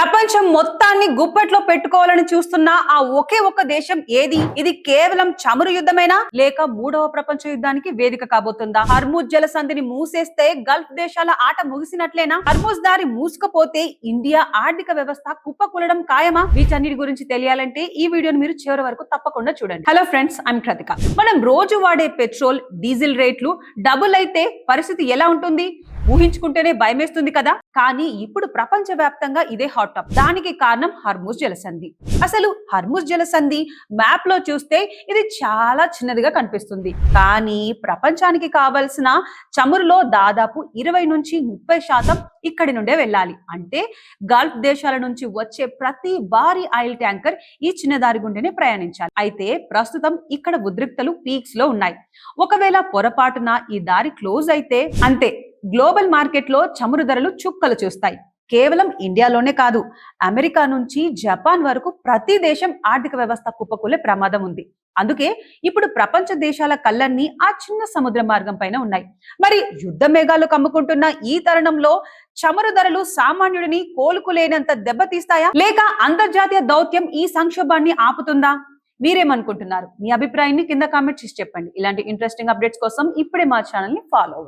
ప్రపంచం మొత్తాన్ని గుప్పట్లో పెట్టుకోవాలని చూస్తున్న ఆ ఒకే ఒక్క దేశం ఏది? ఇది కేవలం చమురు యుద్ధమేనా లేక మూడవ ప్రపంచ యుద్ధానికి వేదిక కాబోతుందా? హర్ముజ్ జలసంధిని మూసేస్తే గల్ఫ్ దేశాల ఆట ముగిసినట్లేనా? హర్ముజ్ దారి మూసుకపోతే ఇండియా ఆర్థిక వ్యవస్థ కుప్పకూలడం ఖాయమా? వీటన్నిటి గురించి తెలియాలంటే ఈ వీడియోని మీరు చివరి వరకు తప్పకుండా చూడండి. Hello friends, I'm Krittika. మనం రోజు వాడే పెట్రోల్, డీజిల్ రేట్లు డబుల్ అయితే పరిస్థితి ఎలా ఉంటుంది? ఊహించుకుంటేనే భయమేస్తుంది కదా. కానీ ఇప్పుడు ప్రపంచ వ్యాప్తంగా ఇదే హాట్ టాప్. దానికి కారణం హర్ముజ్ జలసంధి. అసలు హర్ముజ్ జలసంధి మ్యాప్ లో చూస్తే ఇది చాలా చిన్నదిగా కనిపిస్తుంది, కానీ ప్రపంచానికి కావలసిన చమురులో దాదాపు 20 నుంచి 30% ఇక్కడి నుండే వెళ్ళాలి. అంటే గల్ఫ్ దేశాల నుంచి వచ్చే ప్రతి భారీ ఆయిల్ ట్యాంకర్ ఈ చిన్న దారి గుండెనే ప్రయాణించాలి. అయితే ప్రస్తుతం ఇక్కడ ఉద్రిక్తలు పీక్స్ లో ఉన్నాయి. ఒకవేళ పొరపాటున ఈ దారి క్లోజ్ అయితే అంతే, గ్లోబల్ మార్కెట్ లో చమురు ధరలు చుక్కలు చూస్తాయి. కేవలం ఇండియాలోనే కాదు, అమెరికా నుంచి జపాన్ వరకు ప్రతి దేశం ఆర్థిక వ్యవస్థ కుప్పకూలే ప్రమాదం ఉంది. అందుకే ఇప్పుడు ప్రపంచ దేశాల కళ్ళన్నీ ఆ చిన్న సముద్ర మార్గం పైన ఉన్నాయి. మరి యుద్ధ మేఘాలు కమ్ముకుంటున్న ఈ తరుణంలో చమురు ధరలు సామాన్యుడిని కోలుకులేనంత దెబ్బతీస్తాయా, లేక అంతర్జాతీయ దౌత్యం ఈ సంక్షోభాన్ని ఆపుతుందా? మీరేమనుకుంటున్నారు? మీ అభిప్రాయాన్ని కింద కామెంట్ చేసి చెప్పండి. ఇలాంటి ఇంట్రెస్టింగ్ అప్డేట్స్ కోసం ఇప్పుడే మా ఛానల్ ని ఫాలో అవ్వండి.